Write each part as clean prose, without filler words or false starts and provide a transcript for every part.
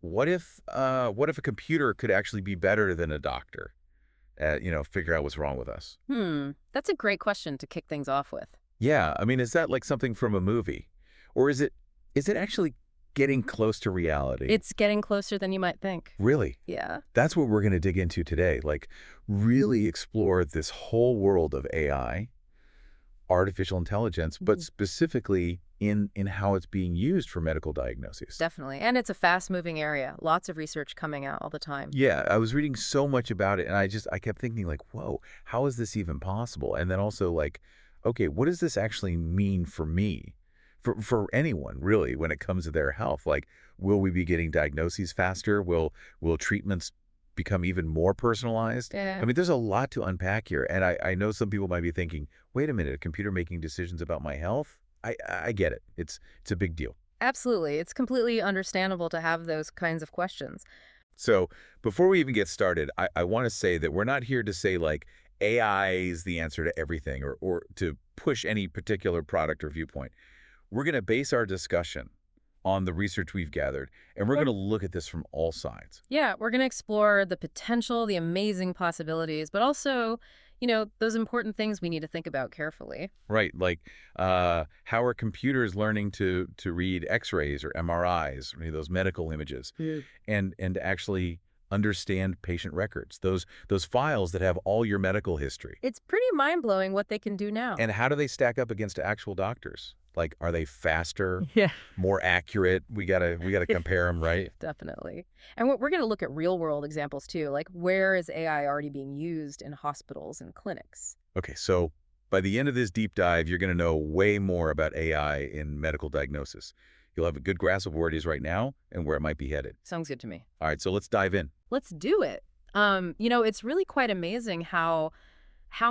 what if a computer could actually be better than a doctor at, figure out what's wrong with us? That's a great question to kick things off with. Yeah, I mean, is that like something from a movie? Or is it actually getting close to reality? It's getting closer than you might think. Really? Yeah. That's what we're going to dig into today. Like, really explore this whole world of AI, artificial intelligence, but Mhm. specifically in how it's being used for medical diagnoses. Definitely. And it's a fast-moving area. Lots of research coming out all the time. Yeah, I was reading so much about it, and I kept thinking like, whoa, how is this even possible? And then also like, okay, what does this actually mean for me? For anyone really when it comes to their health? Like, will we be getting diagnoses faster? Will treatments become even more personalized? I Yeah. mean, there's a lot to unpack here, and I know some people might be thinking, wait a minute, a computer making decisions about my health? I get it. It's a big deal. Absolutely. It's completely understandable to have those kinds of questions. So before we even get started, I want to say that we're not here to say like AI is the answer to everything or to push any particular product or viewpoint. We're going to base our discussion on the research we've gathered, and we're going to look at this from all sides. Yeah, we're going to explore the potential, the amazing possibilities, but also, those important things we need to think about carefully. Right, like how are computers learning to read X-rays or MRIs, those medical images, Yeah. and to actually understand patient records, those files that have all your medical history. It's pretty mind-blowing what they can do now. And how do they stack up against actual doctors? Like, are they faster, Yeah. more accurate? We gotta compare them, right? Definitely. And we're going to look at real-world examples too, like where is AI already being used in hospitals and clinics? Okay, so by the end of this deep dive, you're gonna know way more about AI in medical diagnosis. You'll have a good grasp of where it is right now and where it might be headed. Sounds good to me. All right, so let's dive in. Let's do it. It's really quite amazing how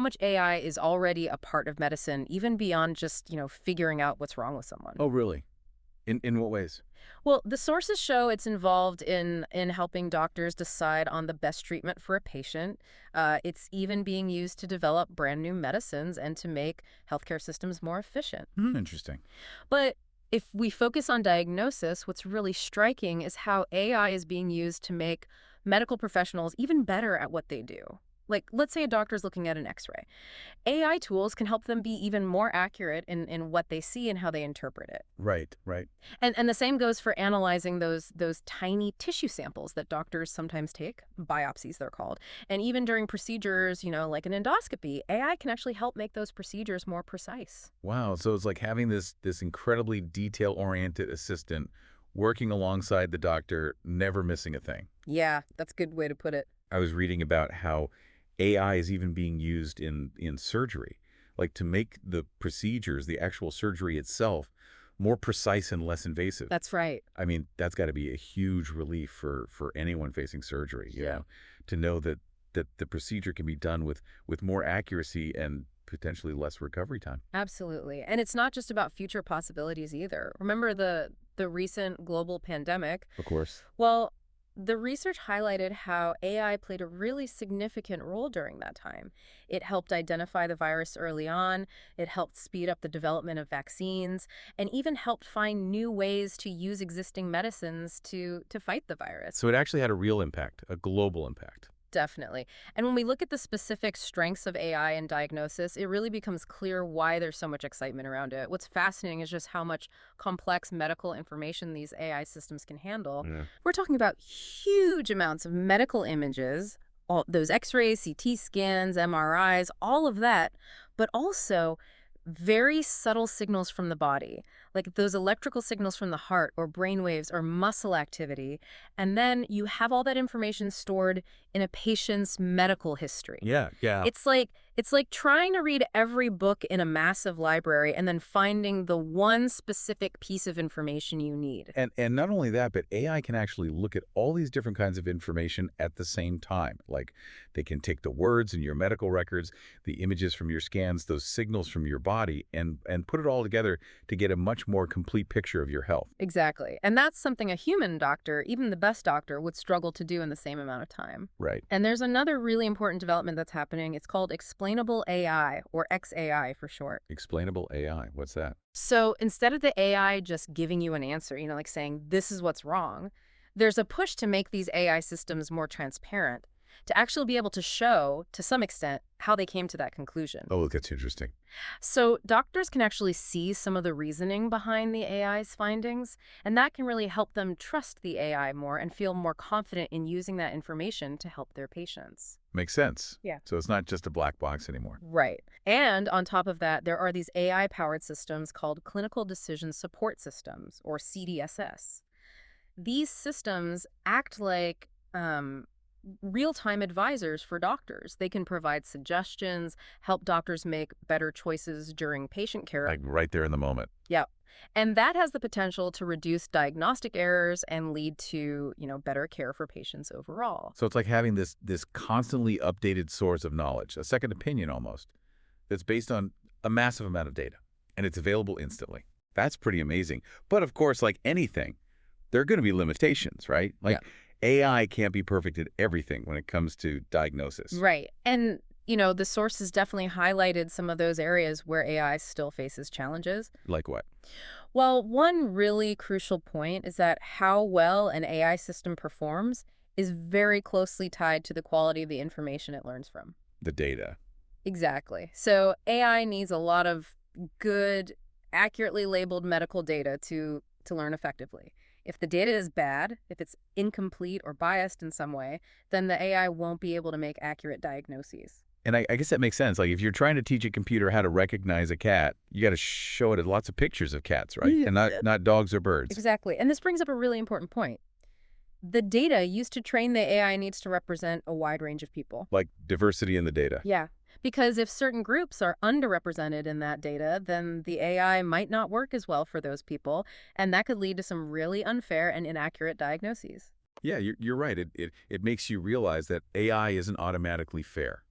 much AI is already a part of medicine, even beyond just, figuring out what's wrong with someone. Oh, really? In what ways? Well, the sources show it's involved in helping doctors decide on the best treatment for a patient. It's even being used to develop brand new medicines and to make healthcare systems more efficient. Interesting. But if we focus on diagnosis, what's really striking is how AI is being used to make medical professionals even better at what they do. Like, let's say a doctor's looking at an x-ray. AI tools can help them be even more accurate in what they see and how they interpret it. Right, right. And the same goes for analyzing those tiny tissue samples that doctors sometimes take, biopsies they're called. And even during procedures, like an endoscopy, AI can actually help make those procedures more precise. Wow, so it's like having this incredibly detail-oriented assistant working alongside the doctor, never missing a thing. Yeah, that's a good way to put it. I was reading about how AI is even being used in surgery, like to make the procedures, the actual surgery itself, more precise and less invasive. That's right. I mean, that's got to be a huge relief for anyone facing surgery, Yeah. to know that the procedure can be done with more accuracy and potentially less recovery time. Absolutely. And it's not just about future possibilities either. Remember the recent global pandemic? Of course. Well, the research highlighted how AI played a really significant role during that time. It helped identify the virus early on, it helped speed up the development of vaccines, and even helped find new ways to use existing medicines to fight the virus. So it actually had a real impact, a global impact. Definitely. And when we look at the specific strengths of AI in diagnosis, it really becomes clear why there's so much excitement around it. What's fascinating is just how much complex medical information these AI systems can handle. Yeah. We're talking about huge amounts of medical images, all those x-rays, CT scans, MRIs, all of that, but also very subtle signals from the body, like those electrical signals from the heart or brain waves or muscle activity. And then you have all that information stored in a patient's medical history. Yeah, yeah. It's like trying to read every book in a massive library and then finding the one specific piece of information you need. And not only that, but AI can actually look at all these different kinds of information at the same time. Like they can take the words in your medical records, the images from your scans, those signals from your body, and put it all together to get a much more complete picture of your health. Exactly. And that's something a human doctor, even the best doctor, would struggle to do in the same amount of time. Right. And there's another really important development that's happening. It's called explainable AI, or XAI for short. Explainable AI. What's that? So instead of the AI just giving you an answer, like saying, this is what's wrong, There's a push to make these AI systems more transparent, to actually be able to show, to some extent, how they came to that conclusion. Oh, that's interesting. So doctors can actually see some of the reasoning behind the AI's findings, and that can really help them trust the AI more and feel more confident in using that information to help their patients. Makes sense. Yeah. So it's not just a black box anymore. Right. And on top of that, there are these AI-powered systems called clinical decision support systems, or CDSS. These systems act like real-time advisors for doctors. They can provide suggestions, help doctors make better choices during patient care. Like right there in the moment. Yeah. And that has the potential to reduce diagnostic errors and lead to, better care for patients overall. So it's like having this constantly updated source of knowledge, a second opinion almost, that's based on a massive amount of data, and it's available instantly. That's pretty amazing. But of course, like anything, there are going to be limitations, right? Yeah. Like AI can't be perfect at everything when it comes to diagnosis. Right. And, the sources definitely highlighted some of those areas where AI still faces challenges. Like what? Well, one really crucial point is that how well an AI system performs is very closely tied to the quality of the information it learns from. The data. Exactly. So AI needs a lot of good, accurately labeled medical data to learn effectively. If the data is bad, if it's incomplete or biased in some way, then the AI won't be able to make accurate diagnoses. And I guess that makes sense. Like if you're trying to teach a computer how to recognize a cat, you got to show it lots of pictures of cats, right? Yeah. And not dogs or birds. Exactly. And this brings up a really important point. The data used to train the AI needs to represent a wide range of people. Like diversity in the data. Yeah. Because if certain groups are underrepresented in that data, then the AI might not work as well for those people, and that could lead to some really unfair and inaccurate diagnoses. Yeah, you're right. It makes you realize that AI isn't automatically fair.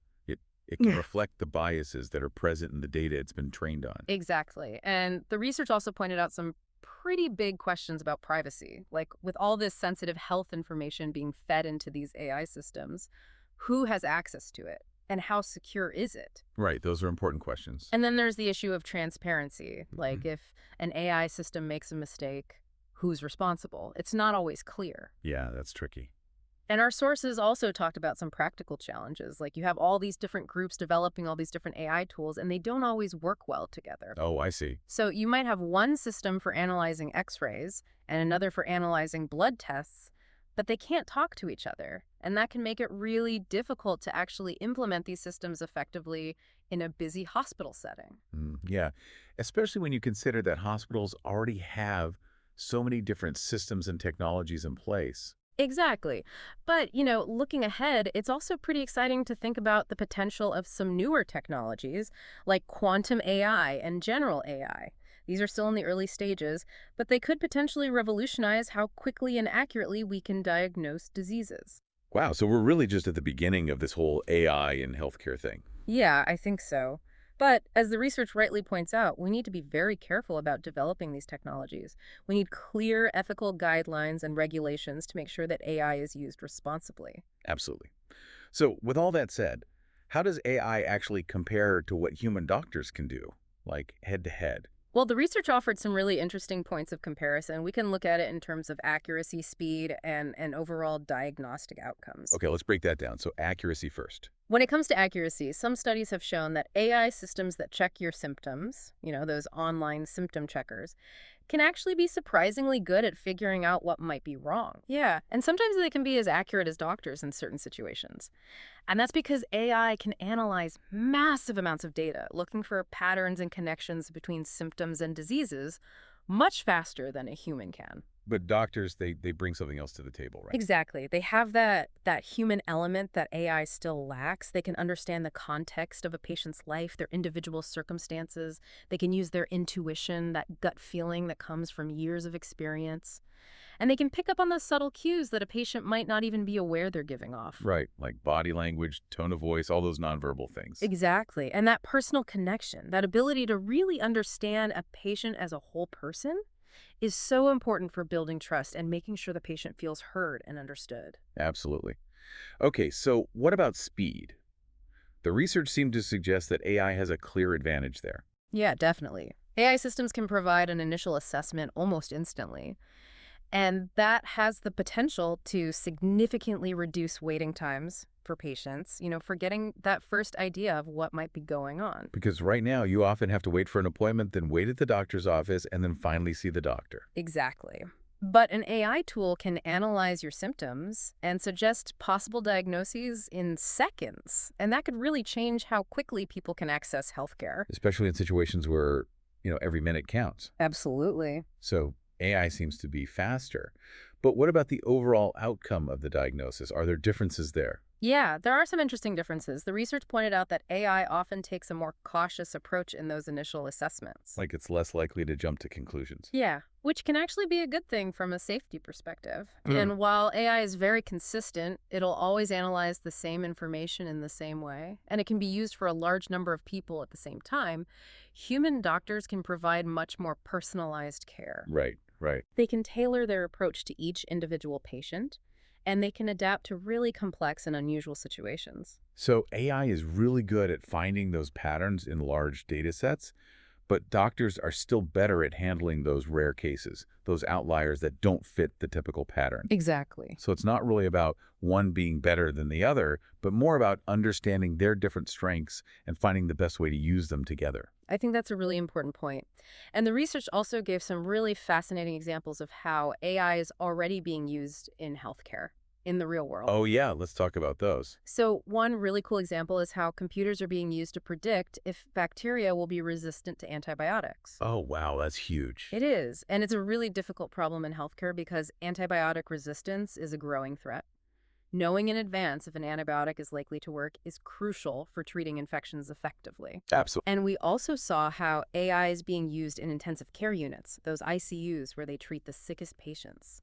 It can Yeah. reflect the biases that are present in the data it's been trained on. Exactly. And the research also pointed out some pretty big questions about privacy. Like with all this sensitive health information being fed into these AI systems, who has access to it? And how secure is it? Right, those are important questions. And then there's the issue of transparency. Like Mhm. if an AI system makes a mistake, who's responsible? It's not always clear. Yeah, that's tricky. And our sources also talked about some practical challenges. Like you have all these different groups developing all these different AI tools, and they don't always work well together. Oh, I see. So you might have one system for analyzing X-rays and another for analyzing blood tests, but they can't talk to each other. And that can make it really difficult to actually implement these systems effectively in a busy hospital setting. Yeah, especially when you consider that hospitals already have so many different systems and technologies in place. Exactly. But, looking ahead, it's also pretty exciting to think about the potential of some newer technologies like quantum AI and general AI. These are still in the early stages, but they could potentially revolutionize how quickly and accurately we can diagnose diseases. Wow, so we're really just at the beginning of this whole AI in healthcare thing. Yeah, I think so. But as the research rightly points out, we need to be very careful about developing these technologies. We need clear ethical guidelines and regulations to make sure that AI is used responsibly. Absolutely. So with all that said, how does AI actually compare to what human doctors can do, like head to head? Well, the research offered some really interesting points of comparison. We can look at it in terms of accuracy, speed, and overall diagnostic outcomes. Okay, let's break that down. So accuracy first. When it comes to accuracy, some studies have shown that AI systems that check your symptoms, those online symptom checkers, can actually be surprisingly good at figuring out what might be wrong. Yeah, and sometimes they can be as accurate as doctors in certain situations. And that's because AI can analyze massive amounts of data, looking for patterns and connections between symptoms and diseases much faster than a human can. But doctors, they bring something else to the table, right? Exactly. They have that human element that AI still lacks. They can understand the context of a patient's life, their individual circumstances. They can use their intuition, that gut feeling that comes from years of experience. And they can pick up on those subtle cues that a patient might not even be aware they're giving off. Right, like body language, tone of voice, all those nonverbal things. Exactly. And that personal connection, that ability to really understand a patient as a whole person, is so important for building trust and making sure the patient feels heard and understood. Absolutely. Okay, so what about speed? The research seemed to suggest that AI has a clear advantage there. Yeah, definitely. AI systems can provide an initial assessment almost instantly. And that has the potential to significantly reduce waiting times for patients, for getting that first idea of what might be going on. Because right now, you often have to wait for an appointment, then wait at the doctor's office, and then finally see the doctor. Exactly. But an AI tool can analyze your symptoms and suggest possible diagnoses in seconds. And that could really change how quickly people can access healthcare. Especially in situations where, every minute counts. Absolutely. So AI seems to be faster. But what about the overall outcome of the diagnosis? Are there differences there? Yeah, there are some interesting differences. The research pointed out that AI often takes a more cautious approach in those initial assessments. Like it's less likely to jump to conclusions. Yeah, which can actually be a good thing from a safety perspective. Hmm. And while AI is very consistent, it'll always analyze the same information in the same way, and it can be used for a large number of people at the same time. Human doctors can provide much more personalized care. Right, right. They can tailor their approach to each individual patient, and they can adapt to really complex and unusual situations. So AI is really good at finding those patterns in large data sets, but doctors are still better at handling those rare cases, those outliers that don't fit the typical pattern. Exactly. So it's not really about one being better than the other, but more about understanding their different strengths and finding the best way to use them together. I think that's a really important point. And the research also gave some really fascinating examples of how AI is already being used in healthcare in the real world. Oh yeah, let's talk about those. So, one really cool example is how computers are being used to predict if bacteria will be resistant to antibiotics. Oh wow, that's huge. It is, and it's a really difficult problem in healthcare because antibiotic resistance is a growing threat. Knowing in advance if an antibiotic is likely to work is crucial for treating infections effectively. Absolutely. And we also saw how AI is being used in intensive care units, those ICUs where they treat the sickest patients.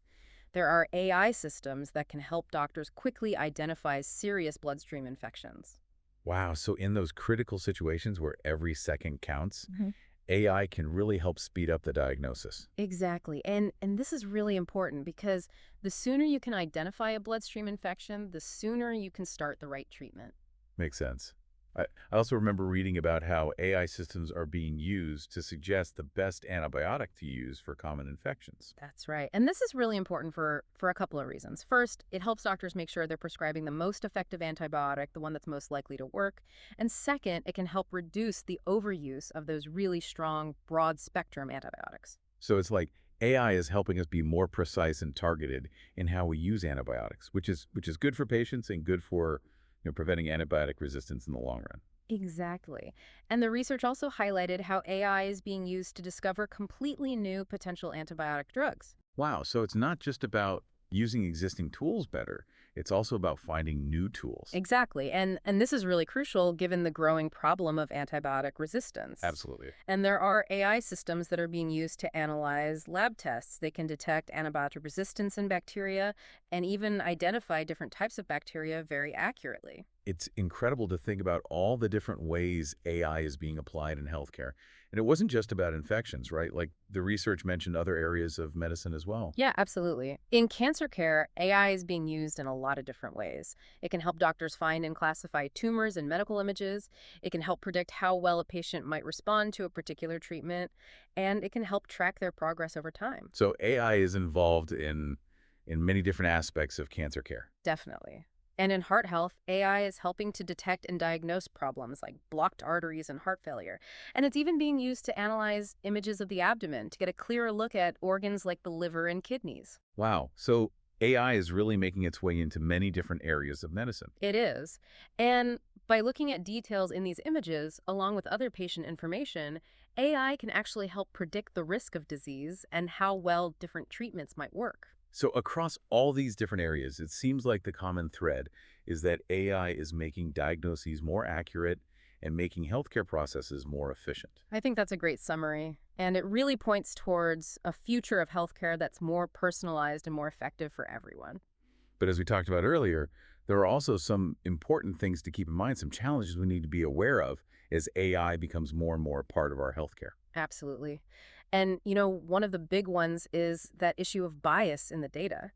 There are AI systems that can help doctors quickly identify serious bloodstream infections. Wow, so in those critical situations where every second counts, Mhm. AI can really help speed up the diagnosis. Exactly. And this is really important because the sooner you can identify a bloodstream infection, the sooner you can start the right treatment. Makes sense. I also remember reading about how AI systems are being used to suggest the best antibiotic to use for common infections. That's right. And this is really important for a couple of reasons. First, it helps doctors make sure they're prescribing the most effective antibiotic, the one that's most likely to work. And second, it can help reduce the overuse of those really strong, broad spectrum antibiotics. So it's like AI is helping us be more precise and targeted in how we use antibiotics, which is good for patients and good for preventing antibiotic resistance in the long run. Exactly. And the research also highlighted how AI is being used to discover completely new potential antibiotic drugs. Wow, so it's not just about using existing tools better, it's also about finding new tools. Exactly. And this is really crucial given the growing problem of antibiotic resistance. Absolutely. And there are AI systems that are being used to analyze lab tests. They can detect antibiotic resistance in bacteria and even identify different types of bacteria very accurately. It's incredible to think about all the different ways AI is being applied in healthcare. And it wasn't just about infections, right? Like the research mentioned other areas of medicine as well. Yeah, absolutely. In cancer care, AI is being used in a lot of different ways. It can help doctors find and classify tumors in medical images. It can help predict how well a patient might respond to a particular treatment, and it can help track their progress over time. So AI is involved in many different aspects of cancer care. Definitely. And in heart health, AI is helping to detect and diagnose problems like blocked arteries and heart failure. And it's even being used to analyze images of the abdomen to get a clearer look at organs like the liver and kidneys. Wow. So AI is really making its way into many different areas of medicine. It is. And by looking at details in these images, along with other patient information, AI can actually help predict the risk of disease and how well different treatments might work. So across all these different areas, it seems like the common thread is that AI is making diagnoses more accurate and making healthcare processes more efficient. I think that's a great summary. And it really points towards a future of healthcare that's more personalized and more effective for everyone. But as we talked about earlier, there are also some important things to keep in mind, some challenges we need to be aware of as AI becomes more and more a part of our healthcare. Absolutely. And, one of the big ones is that issue of bias in the data.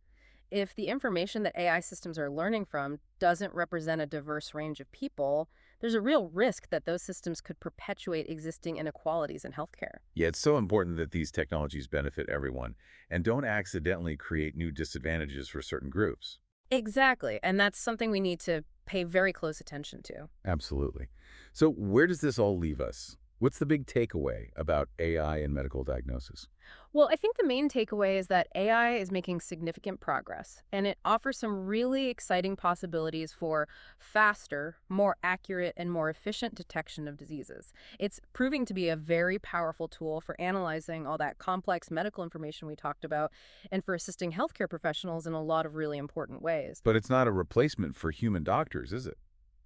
If the information that AI systems are learning from doesn't represent a diverse range of people, there's a real risk that those systems could perpetuate existing inequalities in healthcare. Yeah, it's so important that these technologies benefit everyone and don't accidentally create new disadvantages for certain groups. Exactly. And that's something we need to pay very close attention to. Absolutely. So where does this all leave us? What's the big takeaway about AI and medical diagnosis? Well, I think the main takeaway is that AI is making significant progress, and it offers some really exciting possibilities for faster, more accurate, and more efficient detection of diseases. It's proving to be a very powerful tool for analyzing all that complex medical information we talked about and for assisting healthcare professionals in a lot of really important ways. But it's not a replacement for human doctors, is it?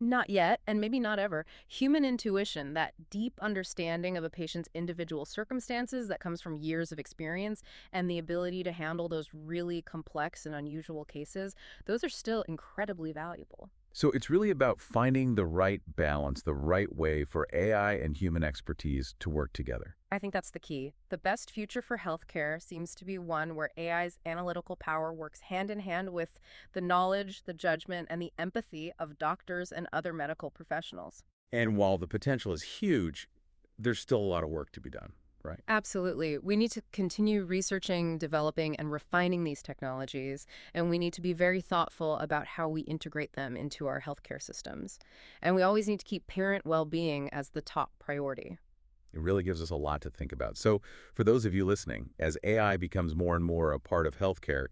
Not yet, and maybe not ever. Human intuition, that deep understanding of a patient's individual circumstances that comes from years of experience and the ability to handle those really complex and unusual cases, those are still incredibly valuable. So it's really about finding the right balance, the right way for AI and human expertise to work together. I think that's the key. The best future for healthcare seems to be one where AI's analytical power works hand in hand with the knowledge, the judgment, and the empathy of doctors and other medical professionals. And while the potential is huge, there's still a lot of work to be done, right? Absolutely. We need to continue researching, developing, and refining these technologies, and we need to be very thoughtful about how we integrate them into our healthcare systems. And we always need to keep parent well-being as the top priority. It really gives us a lot to think about. So for those of you listening, as AI becomes more and more a part of healthcare,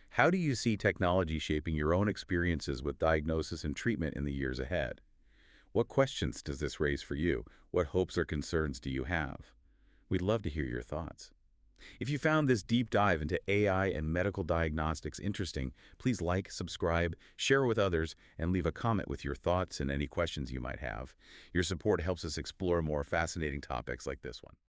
how do you see technology shaping your own experiences with diagnosis and treatment in the years ahead? What questions does this raise for you? What hopes or concerns do you have? We'd love to hear your thoughts. If you found this deep dive into AI and medical diagnostics interesting, please like, subscribe, share with others, and leave a comment with your thoughts and any questions you might have. Your support helps us explore more fascinating topics like this one.